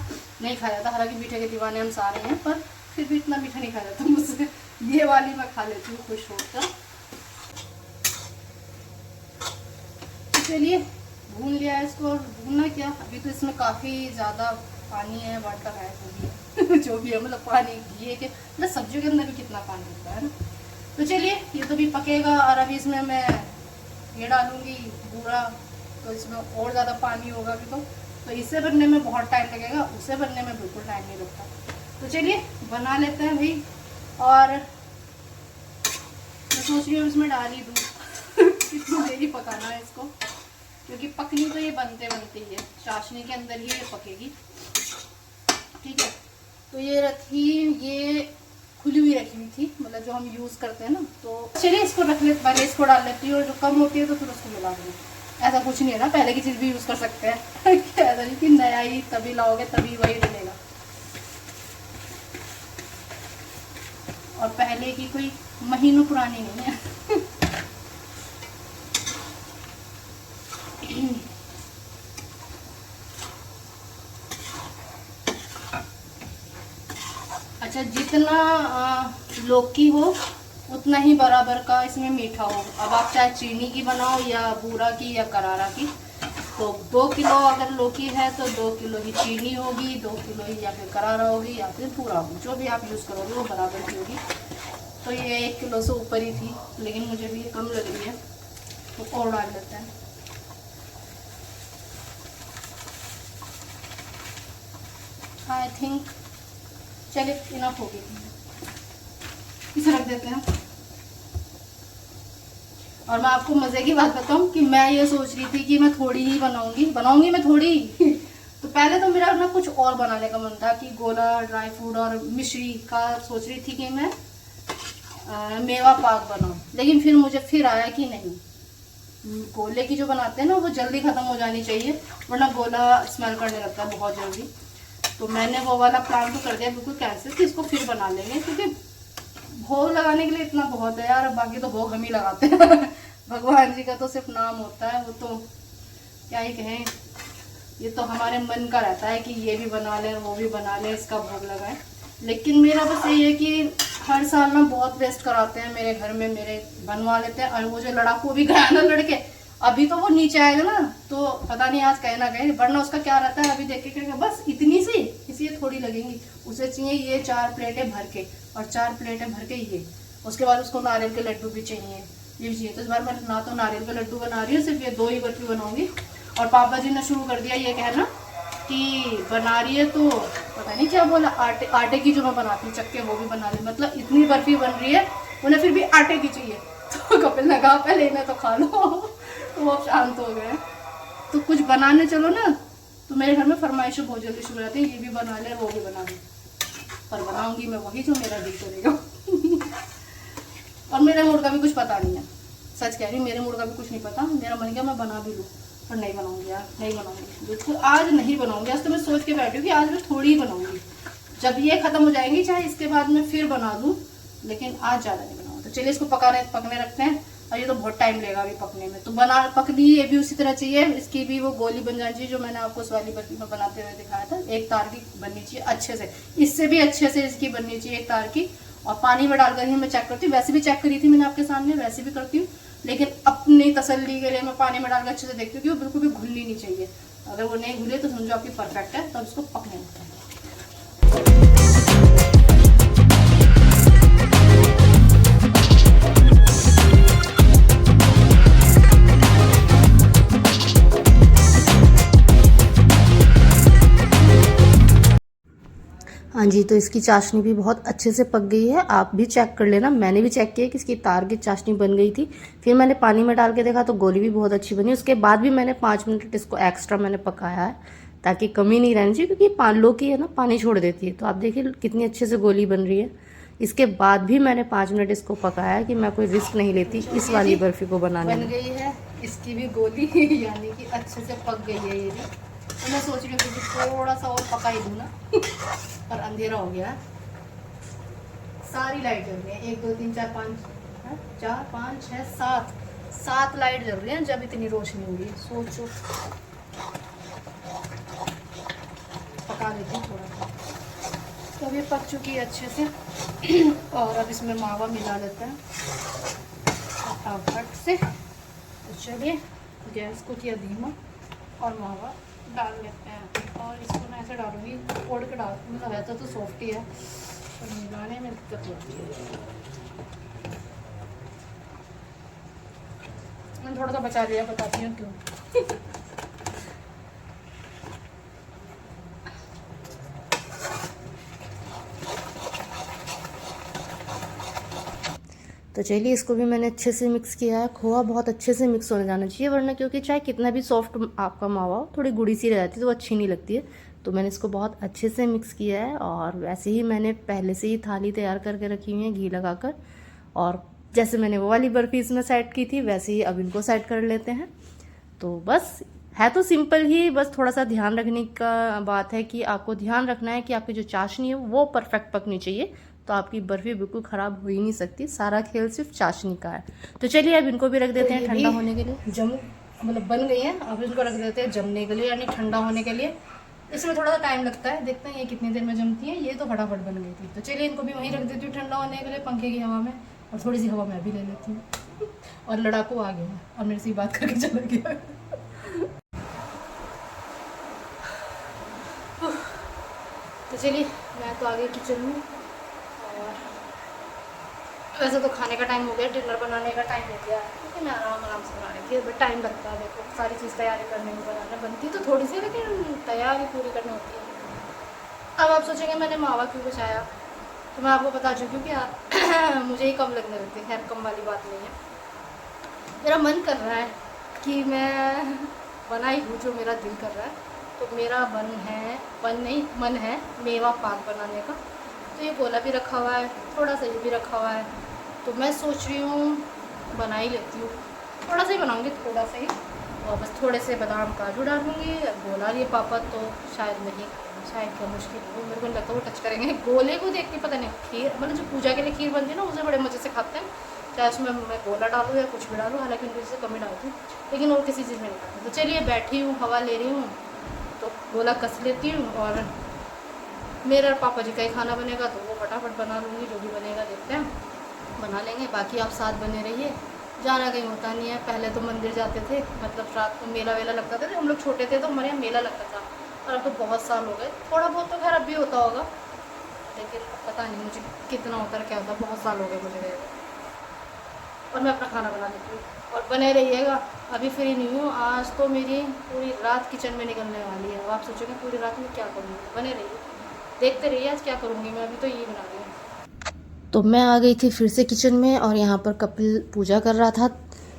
नहीं खाया जाता। हालांकि मीठे के दीवाने हम सारे हैं, पर फिर भी इतना मीठा नहीं खाया जाता मुझसे। ये वाली मैं खा लेती हूँ खुश होकर। चलिए, भून लिया है इसको। और भूनना क्या, अभी तो इसमें काफ़ी ज़्यादा पानी है, वाटर है, जो भी है जो भी है, मतलब पानी घी के, मतलब सब्जियों के अंदर भी कितना पानी होता है ना। तो चलिए, ये तो भी पकेगा। और अभी इसमें मैं ये डालूंगी बूरा, तो इसमें और ज़्यादा पानी होगा अभी तो इसे बनने में बहुत टाइम लगेगा, उसे बनने में बिल्कुल टाइम नहीं लगता। तो चलिए बना लेते हैं भाई। और मैं सोच रही हूँ इसमें डाल ही दूँ कितनी देरी पकाना है इसको, क्योंकि पकनी तो ये बनते ही है, चाशनी के अंदर ही ये पकेगी। ठीक है, तो ये रखी, ये खुली हुई रखी हुई थी, मतलब जो हम यूज़ करते हैं ना। तो चलिए, इसको रख ले, पहले इसको डाल लेती हूँ, और जो कम होती है तो फिर उसको मिला दूँ। ऐसा कुछ नहीं है ना, पहले की चीज़ भी यूज़ कर सकते हैं ऐसा नहीं कि नया ही तभी लाओगे तभी वही मिलेगा। और पहले की कोई महीनों पुरानी नहीं है अच्छा, जितना लौकी हो उतना ही बराबर का इसमें मीठा हो। अब आप चाहे चीनी की बनाओ या बूरा की या करारा की, तो 2 किलो अगर लौकी है तो 2 किलो ही चीनी होगी, 2 किलो ही या फिर करारा होगी या फिर पूरा होगी, जो भी आप यूज़ करोगे वो बराबर की होगी। तो ये 1 किलो से ऊपर ही थी, लेकिन मुझे भी कम लग रही है तो और डाल लेते हैं। आई थिंक चलिए इनफ होगी, इसे रख देते हैं। और मैं आपको मज़े की बात बताऊं कि मैं ये सोच रही थी कि मैं थोड़ी ही बनाऊंगी मैं थोड़ी ही तो पहले तो मेरा ना कुछ और बनाने का मन था कि गोला, ड्राई फ्रूट और मिश्री का सोच रही थी कि मैं मेवा पाक बनाऊं, लेकिन फिर मुझे फिर आया कि नहीं, गोले की जो बनाते हैं ना वो जल्दी ख़त्म हो जानी चाहिए, वरना गोला स्मेल करने लगता है बहुत जल्दी। तो मैंने वो वाला प्लान तो कर दिया बिल्कुल कैंसिल कि इसको फिर बना लेंगे, क्योंकि भोग लगाने के लिए इतना बहुत है यार, बाकी तो भोग हम ही लगाते हैं भगवान जी का तो सिर्फ नाम होता है, वो तो क्या ही कहें, ये तो हमारे मन का रहता है कि ये भी बना लें वो भी बना लें, इसका भोग लगाएं। लेकिन मेरा बस यही है कि हर साल ना बहुत वेस्ट कराते हैं मेरे घर में, मेरे बनवा लेते हैं। और वो जो लड़ाकू भी गया ना लड़के, अभी तो वो नीचे आएगा ना तो पता नहीं आज कहे ना कहे, वरना उसका क्या रहता है, अभी देख के कहेगा बस इतनी सी, इसलिए थोड़ी लगेंगी, उसे चाहिए ये 4 प्लेटें भर के, और 4 प्लेटें भर के ये, उसके बाद उसको नारियल के लड्डू भी चाहिए, ये भी चाहिए। तो इस बार मैं ना तो नारियल के लड्डू बना रही हूँ, सिर्फ ये 2 ही बर्फी बनाऊंगी। और पापा जी ने शुरू कर दिया ये कहना कि बना रही है तो पता नहीं क्या बोला, आटे की जो मैं बनाती हूँ चक्के वो भी बना ली, मतलब इतनी बर्फी बन रही है, उन्हें फिर भी आटे की चाहिए। तो कपिल ने कहा पहले इन्हें तो खा लो तो वो अब शांत हो गए। तो कुछ बनाने चलो ना तो मेरे घर में फरमाइशें बहुत जल्दी शुरू हो जाती है, ये भी बना ले वो भी बना ले, पर बनाऊंगी मैं वही जो मेरा दिल करेगा और मेरे मूड का भी कुछ पता नहीं है, सच कह रही हूँ, मेरे मूड का भी कुछ नहीं पता, मेरा मन क्या मैं बना भी लूँ, पर नहीं बनाऊंगी यार, नहीं बनाऊंगी बिल्कुल, आज नहीं बनाऊंगी। आज तो मैं सोच के बैठी हूँ कि आज मैं थोड़ी ही बनाऊंगी, जब ये खत्म हो जाएंगी चाहे इसके बाद मैं फिर बना दूँ, लेकिन आज ज़्यादा नहीं बनाऊंगा। तो चलिए इसको पकने रखते हैं, और ये तो बहुत टाइम लेगा अभी पकने में, तो पकनी ये भी उसी तरह चाहिए, इसकी भी वो गोली बन जानी चाहिए जो मैंने आपको उस वाली बर्फी में बनाते हुए दिखाया था, एक तार की बननी चाहिए अच्छे से, इससे भी अच्छे से इसकी बननी चाहिए एक तार की। और पानी में डालकर ही मैं चेक करती हूँ, वैसे भी चेक करी थी मैंने आपके सामने, वैसे भी करती हूँ, लेकिन अपनी तसल्ली के लिए मैं पानी में डालकर अच्छे से देखती हूँ कि वो बिल्कुल भी घुलनी नहीं चाहिए, अगर वो नहीं घुले तो समझो आपकी परफेक्ट है, तब इसको पकने लगता है। हाँ जी, तो इसकी चाशनी भी बहुत अच्छे से पक गई है, आप भी चेक कर लेना, मैंने भी चेक किया कि इसकी तार की चाशनी बन गई थी। फिर मैंने पानी में डाल के देखा तो गोली भी बहुत अच्छी बनी, उसके बाद भी मैंने 5 मिनट इसको एक्स्ट्रा मैंने पकाया है ताकि कमी नहीं रहनी चाहिए, क्योंकि लौकी है ना पानी छोड़ देती है। तो आप देखिए कितनी अच्छे से गोली बन रही है, इसके बाद भी मैंने 5 मिनट इसको पकाया कि मैं कोई रिस्क नहीं लेती इस वाली बर्फ़ी को बनाने में। बन गई है इसकी भी गोली यानी कि अच्छे से पक गई है ये भी, तो मैं सोच रही हूँ कि थोड़ा सा और पका ही दूँ ना पर अंधेरा हो गया, सारी लाइट जल रही है, 1 2 3 4 5 4 5 6 7 लाइट जल रही है, जब इतनी रोशनी होगी सोचो। पका लेते हैं थोड़ा सा, तो अभी पक चुकी है अच्छे से और अब इसमें मावा मिला लेते हैं फटाफट से। तो चलिए गैस को किया धीमा और मावा डाल लेते हैं, और इसको मैं ऐसे डालूंगी फोड़ के डाल, मतलब रहता तो सॉफ्ट ही है पर मिलाने में दिक्कत होती है। मैंने थोड़ा सा बचा लिया, बताती हूँ क्यों तो चलिए इसको भी मैंने अच्छे से मिक्स किया है, खोआ बहुत अच्छे से मिक्स होने जाना चाहिए, वरना क्योंकि चाहे कितना भी सॉफ्ट आपका मावा हो थोड़ी गुड़ी सी रह जाती है तो वो अच्छी नहीं लगती है। तो मैंने इसको बहुत अच्छे से मिक्स किया है, और वैसे ही मैंने पहले से ही थाली तैयार करके रखी हुई है घी लगाकर, और जैसे मैंने वो वाली बर्फ़ी इसमें सेट की थी वैसे ही अब इनको सेट कर लेते हैं। तो बस है तो सिंपल ही, बस थोड़ा सा ध्यान रखने का बात है कि आपको ध्यान रखना है कि आपकी जो चाशनी है वो परफेक्ट पकनी चाहिए, तो आपकी बर्फ़ी बिल्कुल ख़राब हो ही नहीं सकती, सारा खेल सिर्फ चाशनी का है। तो चलिए अब इनको भी रख देते हैं ठंडा होने के लिए, मतलब बन गई है, अब इनको रख देते हैं जमने के लिए यानी ठंडा होने के लिए। इसमें थोड़ा सा टाइम लगता है, देखते हैं ये कितनी देर में जमती है, ये तो फटाफट बन गई थी। तो चलिए इनको भी वहीं रख देती हूँ ठंडा होने के लिए पंखे की हवा में, और थोड़ी सी हवा मैं भी ले लेती हूँ और लड़ाकू आ गया और मेरे से बात करके चला गया तो चलिए मैं तो आ गई किचन में। और वैसे तो खाने का टाइम हो गया, डिनर बनाने का टाइम हो गया, क्योंकि मैं आराम आराम से बना रही थी। बट टाइम लगता है, देखो सारी चीज़ तैयारी करने में, बनाना बनती तो थोड़ी सी, लेकिन तैयारी पूरी करनी होती है। अब आप सोचेंगे मैंने मावा क्यों बचाया, तो मैं आपको बता चुकी हूँ कि मुझे ही कम लगने लगती है। खैर कम वाली बात नहीं है, मेरा मन कर रहा है कि मैं बनाई हूँ जो मेरा दिल कर रहा है। तो मेरा मन है मेवा पाक बनाने का। तो ये गोला भी रखा हुआ है, थोड़ा सा ये भी रखा हुआ है, तो मैं सोच रही हूँ बना ही लेती हूँ। थोड़ा सा ही बनाऊँगी, थोड़ा सा ही, और बस थोड़े से बादाम काजू डालूँगी। गोला ये पापा तो शायद नहीं, शायद क्या मुश्किल है, मेरे को नहीं लगता वो टच करेंगे। गोले को देख के पता नहीं, खीर मतलब जो पूजा के लिए खीर बनती है ना, उसे बड़े मज़े से खाते हैं, चाहे उसमें मैं गोला डालूँ या कुछ भी डालूँ। हालांकि उनकी से कम ही डालती हूँ, लेकिन और किसी चीज़ में नहीं डालती। तो चलिए बैठी हूँ, हवा ले रही हूँ, तो गोला कस लेती हूँ। और मेरे और पापा जी का ही खाना बनेगा, तो वो फटाफट बना लूँगी। जो भी बनेगा देखते हैं, बना लेंगे। बाकी आप साथ बने रहिए, जाना कहीं होता नहीं है। पहले तो मंदिर जाते थे, मतलब रात को मेला वेला लगता था, हम लोग छोटे थे तो हमारे यहाँ मेला लगता था। और अब तो बहुत साल हो गए, थोड़ा बहुत तो खैर अब भी होता होगा, लेकिन पता नहीं मुझे कितना होता है क्या होता है, बहुत साल हो गए मुझे गए। और मैं अपना खाना बना लेती हूँ, और बने रहिएगा। अभी फ्री नहीं हूँ, आज तो मेरी पूरी रात किचन में निकलने वाली है। अब आप सोचोगे पूरी रात में क्या करूँगी, बने रहिए, देखते रहिए आज क्या करूँगी मैं। अभी तो यही बना रही हूँ। तो मैं आ गई थी फिर से किचन में, और यहाँ पर कपिल पूजा कर रहा था।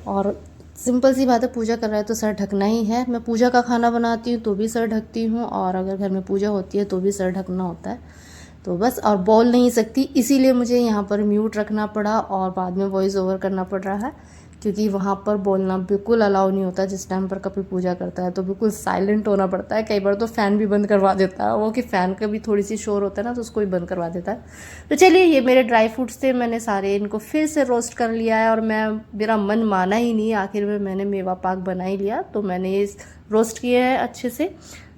और सिंपल सी बात है, पूजा कर रहा है तो सर ढकना ही है। मैं पूजा का खाना बनाती हूँ तो भी सर ढकती हूँ, और अगर घर में पूजा होती है तो भी सर ढकना होता है। तो बस, और बोल नहीं सकती, इसीलिए मुझे यहाँ पर म्यूट रखना पड़ा और बाद में वॉइस ओवर करना पड़ रहा है, क्योंकि वहाँ पर बोलना बिल्कुल अलाउ नहीं होता। जिस टाइम पर कपिल पूजा करता है तो बिल्कुल साइलेंट होना पड़ता है। कई बार तो फ़ैन भी बंद करवा देता है वो, कि फ़ैन का भी थोड़ी सी शोर होता है ना, तो उसको भी बंद करवा देता है। तो चलिए, ये मेरे ड्राई फ्रूट्स थे, मैंने सारे इनको फिर से रोस्ट कर लिया है। और मेरा मन माना ही नहीं, आखिर में मैंने मेवा पाक बना ही लिया। तो मैंने ये रोस्ट किए हैं अच्छे से,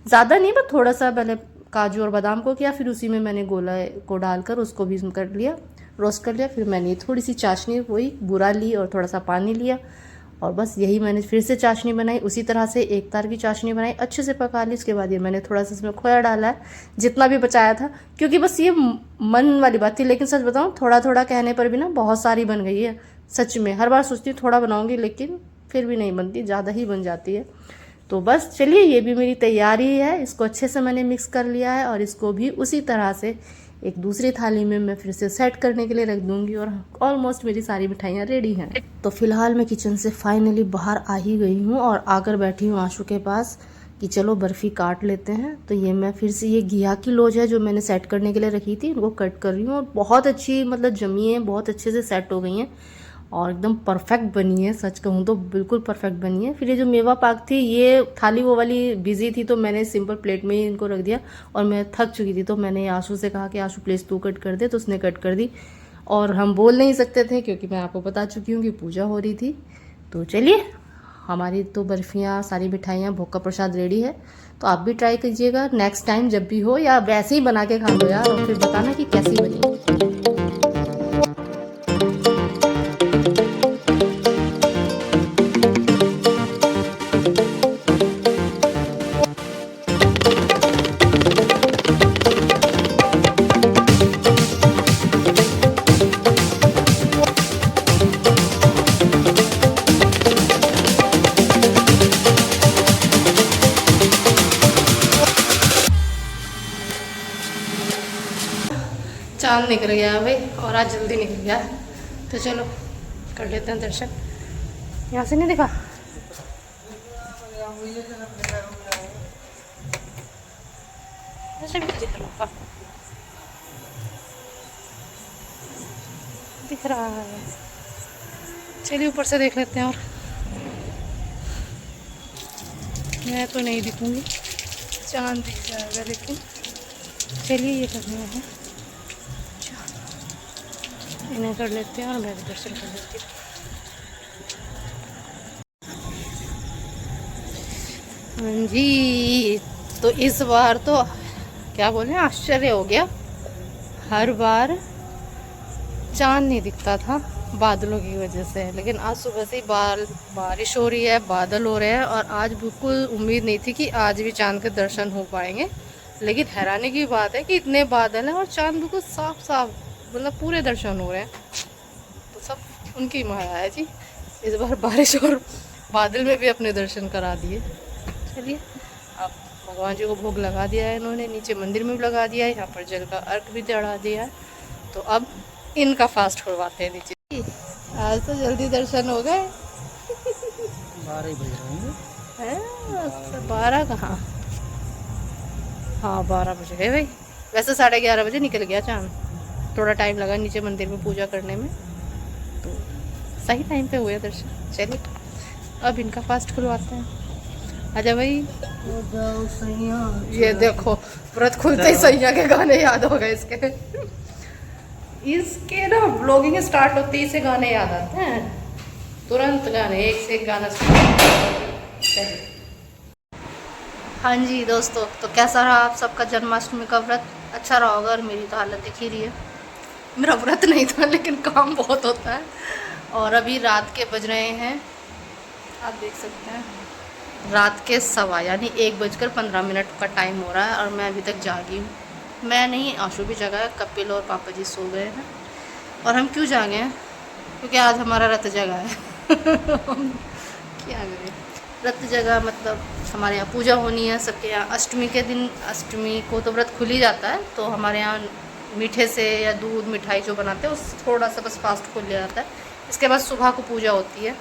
ज़्यादा नहीं, बस थोड़ा सा पहले काजू और बादाम को किया, फिर उसी में मैंने गोला को डालकर उसको भी कर लिया, रोस्ट कर लिया। फिर मैंने थोड़ी सी चाशनी वही बुरा ली और थोड़ा सा पानी लिया, और बस यही मैंने फिर से चाशनी बनाई। उसी तरह से एक तार की चाशनी बनाई, अच्छे से पका ली। इसके बाद ये मैंने थोड़ा सा इसमें खोया डाला है, जितना भी बचाया था, क्योंकि बस ये मन वाली बात थी। लेकिन सच बताऊँ, थोड़ा थोड़ा कहने पर भी ना बहुत सारी बन गई है सच में। हर बार सोचती हूँ थोड़ा बनाऊँगी, लेकिन फिर भी नहीं बनती, ज़्यादा ही बन जाती है। तो बस चलिए, ये भी मेरी तैयारी है। इसको अच्छे से मैंने मिक्स कर लिया है, और इसको भी उसी तरह से एक दूसरी थाली में मैं फिर से सेट करने के लिए रख दूंगी। और ऑलमोस्ट मेरी सारी मिठाइयाँ रेडी हैं। तो फिलहाल मैं किचन से फाइनली बाहर आ ही गई हूँ, और आकर बैठी हूँ आशु के पास कि चलो बर्फ़ी काट लेते हैं। तो ये मैं फिर से, ये घिया की लोज है जो मैंने सेट करने के लिए रखी थी, इनको कट कर रही हूँ। और बहुत अच्छी मतलब जमी है, बहुत अच्छे से सेट हो गई हैं, और एकदम परफेक्ट बनी है। सच कहूँ तो बिल्कुल परफेक्ट बनी है। फिर ये जो मेवा पाक थी, ये थाली वो वाली बिजी थी, तो मैंने सिंपल प्लेट में ही इनको रख दिया। और मैं थक चुकी थी, तो मैंने आशु से कहा कि आशु प्लीज़ तू कट कर दे, तो उसने कट कर दी। और हम बोल नहीं सकते थे, क्योंकि मैं आपको बता चुकी हूँ कि पूजा हो रही थी। तो चलिए, हमारी तो बर्फ़ियाँ, सारी मिठाइयाँ, भोग का प्रसाद रेडी है। तो आप भी ट्राई कीजिएगा नेक्स्ट टाइम जब भी हो, या वैसे ही बना के खा लो यार, और फिर बताना कि कैसी बनी। चांद निकल गया है भाई, और आज जल्दी निकल गया। तो चलो कर लेते हैं दर्शन। यहाँ से नहीं दिखा, ऐसे भी दिख रहा, दिख रहा है। चलिए ऊपर से देख लेते हैं। और मैं तो नहीं दिखूंगी, चांद दिख जाएगा, लेकिन चलिए ये करना है, इन्हें कर लेते हैं और मैं भी दर्शन कर लेती हूँ। हाँ जी, तो इस बार तो क्या बोले, आश्चर्य हो गया। हर बार चांद नहीं दिखता था बादलों की वजह से, लेकिन आज सुबह से ही बारिश हो रही है, बादल हो रहे हैं। और आज बिल्कुल उम्मीद नहीं थी कि आज भी चांद के दर्शन हो पाएंगे, लेकिन हैरानी की बात है कि इतने बादल हैं और चांद बिल्कुल साफ साफ, मतलब पूरे दर्शन हो रहे हैं। तो सब उनकी माया है जी। इस बार बारिश और बादल में भी अपने दर्शन करा दिए। चलिए, अब भगवान जी को भोग लगा दिया है इन्होंने, नीचे मंदिर में भी लगा दिया है, यहाँ पर जल का अर्घ भी चढ़ा दिया है। तो अब इनका फास्ट खुलवाते हैं नीचे। आज तो जल्दी दर्शन हो गए। 12 बज रहे हैं 12 कहाँ, हाँ 12 बज गए भाई। वैसे 11:30 बजे निकल गया चांद, थोड़ा टाइम लगा नीचे मंदिर में पूजा करने में, तो सही टाइम पे हुए दर्शन। चलिए अब इनका फास्ट खुलवाते हैं। आजा भाई। ये देखो व्रत खुलते ही सैया के गाने याद हो गए इसके। इसके ना ब्लॉगिंग स्टार्ट होती है, इसे गाने याद आते हैं तुरंत, गाने एक से एक गाना। हाँ जी दोस्तों, तो कैसा रहा आप सबका जन्माष्टमी का व्रत? अच्छा रहा होगा, और मेरी तो हालत दिख ही रही है। मेरा व्रत नहीं था लेकिन काम बहुत होता है। और अभी रात के बज रहे हैं, आप देख सकते हैं, रात के 1:15 यानी 1:15 का टाइम हो रहा है और मैं अभी तक जागी हूँ। मैं नहीं, आशु भी जगा है, कपिल और पापा जी सो गए हैं। और हम क्यों जागे हैं? क्योंकि आज हमारा रथ जगा है। क्या करें, रथ जगह मतलब हमारे यहाँ पूजा होनी है सबके यहाँ। अष्टमी के दिन, अष्टमी को तो व्रत खुल ही जाता है, तो हमारे यहाँ मीठे से या दूध मिठाई जो बनाते हैं उस थोड़ा सा बस फास्ट खुल जाता है। इसके बाद सुबह को पूजा होती है,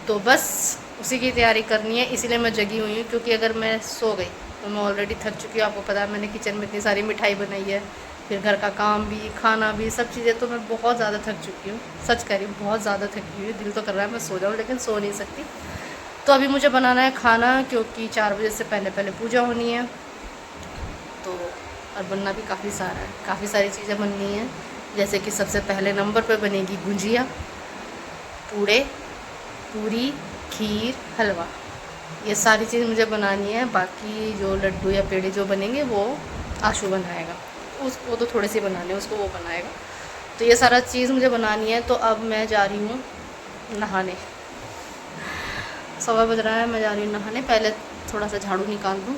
तो बस उसी की तैयारी करनी है, इसीलिए मैं जगी हुई हूँ। क्योंकि अगर मैं सो गई तो मैं ऑलरेडी थक चुकी हूँ। आपको पता है मैंने किचन में इतनी सारी मिठाई बनाई है, फिर घर का काम भी, खाना भी, सब चीज़ें, तो मैं बहुत ज़्यादा थक चुकी हूँ। सच कह रही हूँ, बहुत ज़्यादा थकी हुई हूँ। दिल तो कर रहा है मैं सो जाऊँ, लेकिन सो नहीं सकती। तो अभी मुझे बनाना है खाना, क्योंकि 4 बजे से पहले पहले पूजा होनी है। तो और बनना भी काफ़ी सारा है, काफ़ी सारी चीज़ें बननी हैं। जैसे कि सबसे पहले नंबर पर बनेगी गुजिया, पूड़े, पूरी, खीर, हलवा। ये सारी चीज़ मुझे बनानी है। बाकी जो लड्डू या पेड़े जो बनेंगे वो आशु बनाएगा, उसको तो थोड़े से बनाने, उसको वो बनाएगा। तो ये सारा चीज़ मुझे बनानी है। तो अब मैं जा रही हूँ नहाने। 1:15 बज रहा है, मैं जा रही हूँ नहाने। पहले थोड़ा सा झाड़ू निकाल दूँ,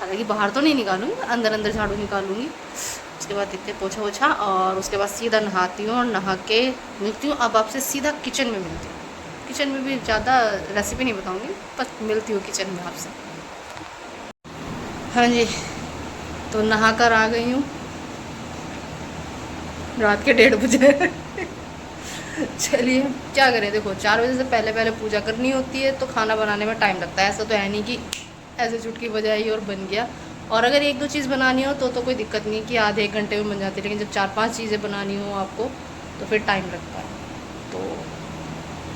हालांकि बाहर तो नहीं निकालूंगी, अंदर अंदर झाड़ू निकालूंगी। उसके बाद देखते पोछा वोछा, और उसके बाद सीधा नहाती हूँ और नहा के मिलती हूँ। अब आपसे सीधा किचन में मिलती हूँ। किचन में भी ज़्यादा रेसिपी नहीं बताऊँगी, बस मिलती हूँ किचन में आपसे। हाँ जी, तो नहा कर आ गई हूँ, रात के 1:30 बजे। चलिए क्या करें, देखो 4 बजे से पहले पहले पूजा करनी होती है, तो खाना बनाने में टाइम लगता है। ऐसा तो है नहीं कि ऐसे चुटकी बजाई और बन गया। और अगर 1-2 चीज़ बनानी हो तो कोई दिक्कत नहीं कि आधे 1 घंटे में बन जाती है, लेकिन जब 4-5 चीज़ें बनानी हो आपको तो फिर टाइम लगता है। तो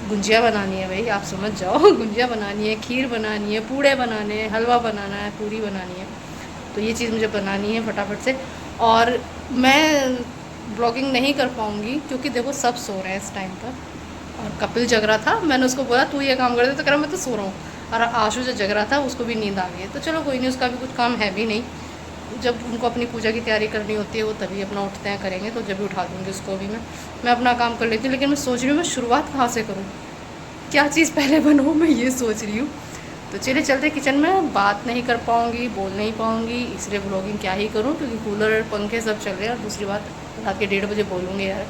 गुंजिया बनानी है भाई, आप समझ जाओ। गुंजिया बनानी है, खीर बनानी है, पूड़े बनाने हैं, हलवा बनाना है, पूरी बनानी है। तो ये चीज़ मुझे बनानी है फटाफट से। और मैं ब्लॉगिंग नहीं कर पाऊँगी क्योंकि देखो सब सो रहे हैं इस टाइम पर। और कपिल जग रहा था, मैंने उसको बोला तू ये काम कर दे, तो कह रहा मैं तो सो रहा हूँ। और आशु जो जग रहा था उसको भी नींद आ गई है। तो चलो कोई नहीं, उसका भी कुछ काम है भी नहीं। जब उनको अपनी पूजा की तैयारी करनी होती है वो तभी अपना उठते हैं, करेंगे, तो जब भी उठा दूँगी उसको भी। मैं अपना काम कर लेती हूँ। लेकिन मैं सोच रही हूँ मैं शुरुआत कहाँ से करूँ, क्या चीज़ पहले बनाऊँ, मैं ये सोच रही हूँ। तो चलिए चलते किचन में। बात नहीं कर पाऊँगी, बोल नहीं पाऊँगी, इसलिए ब्लॉगिंग क्या ही करूँ, क्योंकि कूलर पंखे सब चल रहे हैं। और दूसरी बात, रात के 1:30 बजे बोलूँगी यार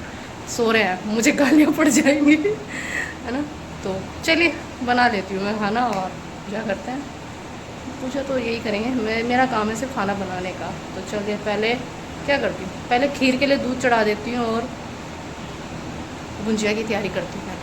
सो रहे हैं, मुझे गालियाँ पड़ जाएंगी, है ना। तो चलिए बना लेती हूँ मैं खाना और पूजा करते हैं। पूजा तो यही करेंगे, मेरा काम है सिर्फ खाना बनाने का। तो चलिए पहले क्या करती हूँ, पहले खीर के लिए दूध चढ़ा देती हूँ और गुंजिया की तैयारी करती हूँ।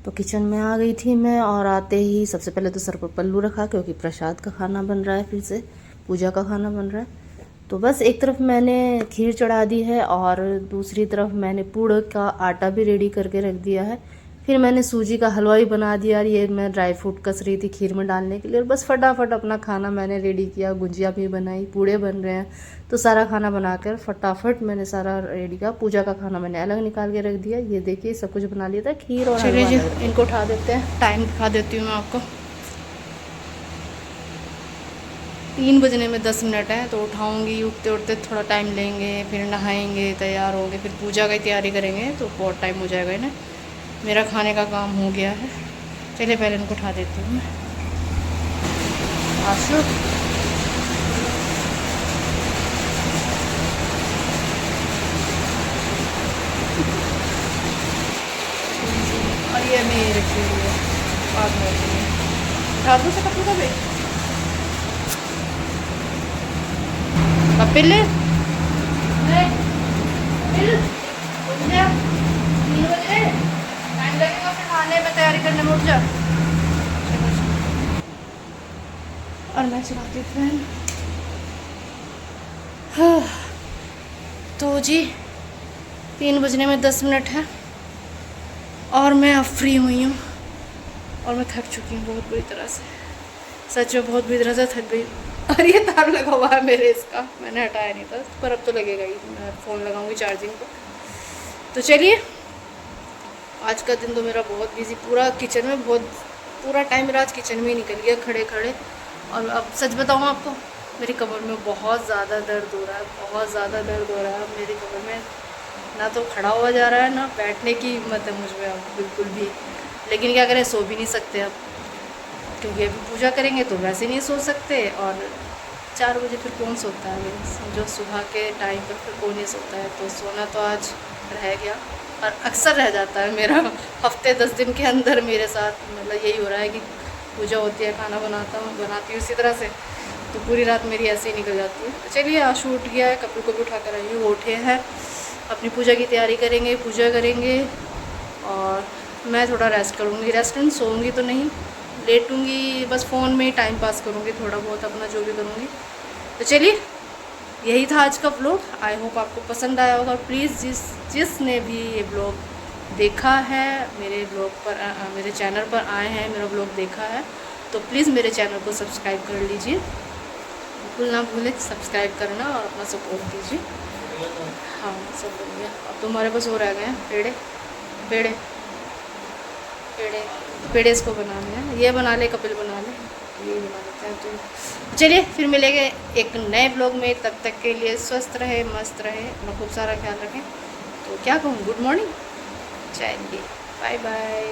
तो किचन में आ गई थी मैं, और आते ही सबसे पहले तो सर पर पल्लू रखा, क्योंकि प्रसाद का खाना बन रहा है, फिर से पूजा का खाना बन रहा है। तो बस एक तरफ मैंने खीर चढ़ा दी है और दूसरी तरफ मैंने पूड़ का आटा भी रेडी करके रख दिया है। फिर मैंने सूजी का हलवा भी बना दिया। ये मैं ड्राई फ्रूट कस रही थी खीर में डालने के लिए, और बस फटाफट अपना खाना मैंने रेडी किया। गुंजिया भी बनाई, पूड़े बन रहे हैं, तो सारा खाना बनाकर फटाफट मैंने सारा रेडी किया। पूजा का खाना मैंने अलग निकाल के रख दिया। ये देखिए सब कुछ बना लिया था, खीर और हलवा। चलिए जी इनको उठा देते हैं, टाइम दिखा देती हूँ मैं आपको। 3 बजने में 10 मिनट है, तो उठाऊंगी। उठते उठते थोड़ा टाइम लेंगे, फिर नहाएंगे, तैयार होंगे, फिर पूजा की तैयारी करेंगे, तो बहुत टाइम हो जाएगा ना। मेरा खाने का काम हो गया है। चलिए पहले इनको उठा देती हूँ मैं। आशु में ही रखी हुई है, बाद में रखूँगी। उठा दो से कपड़े का भी कपिल उठ जा, 3 बजे टाइम लगेगा फिर खाने में तैयारी करने में, उठ जा। और मैं चलाती हूँ फैन। तो जी 3 बजने में 10 मिनट है और मैं अब फ्री हुई हूँ और मैं थक चुकी हूँ बहुत बुरी तरह से, सच में बहुत बुरी तरह से थक गई। और ये तार लगा हुआ है मेरे, इसका मैंने हटाया नहीं था, पर अब तो लगेगा ही, मैं फ़ोन लगाऊंगी चार्जिंग को। तो चलिए, आज का दिन तो मेरा बहुत बिजी, पूरा किचन में पूरा टाइम मेरा आज किचन में ही निकल गया खड़े खड़े। और अब सच बताऊँ आपको, मेरी कमर में बहुत ज़्यादा दर्द हो रहा है, बहुत ज़्यादा दर्द हो रहा है अब मेरी कमर में, ना तो खड़ा हुआ जा रहा है ना बैठने की हिम्मत है मुझ में अब बिल्कुल भी। लेकिन क्या करें, सो भी नहीं सकते अब, क्योंकि अभी पूजा करेंगे तो वैसे नहीं सो सकते। और 4 बजे फिर कौन सोता है, समझो सुबह के टाइम पर फिर कौन नहीं सोता है। तो सोना तो आज रह गया, और अक्सर रह जाता है मेरा, हफ्ते 10 दिन के अंदर मेरे साथ मतलब यही हो रहा है कि पूजा होती है, खाना बनाती हूँ इसी तरह से, तो पूरी रात मेरी ऐसे ही निकल जाती है। तो चलिए, आशु उठ गया है, कपिल को भी उठा कर आई हूँ, वो उठे हैं, अपनी पूजा की तैयारी करेंगे, पूजा करेंगे और मैं थोड़ा रेस्ट करूँगी। रेस्टोरेंट सोऊंगी तो नहीं, लेटूंगी, बस फ़ोन में ही टाइम पास करूँगी थोड़ा बहुत अपना जो भी करूँगी। तो चलिए, यही था आज का व्लॉग। आई होप आपको पसंद आया होगा। प्लीज़ जिसने भी ये व्लॉग देखा है, मेरे व्लॉग पर मेरे चैनल पर आए हैं, मेरा व्लॉग देखा है, तो प्लीज़ मेरे चैनल को सब्सक्राइब कर लीजिए, बिल्कुल ना भूलें सब्सक्राइब करना और अपना सपोर्ट कीजिए। हाँ, सब बन गया, अब तो हमारे पास हो रह गए हैं पेड़े पेड़े पेड़े पेड़े इसको बनाने हैं, ये बना ले, कपिल बना ले, ये बना लेते हैं। तो चलिए, फिर मिलेंगे एक नए ब्लॉग में, तब तक के लिए स्वस्थ रहे, मस्त रहे, अपना खूब सारा ख्याल रखें। तो क्या कहूँ, गुड मॉर्निंग, चलिए बाय बाय।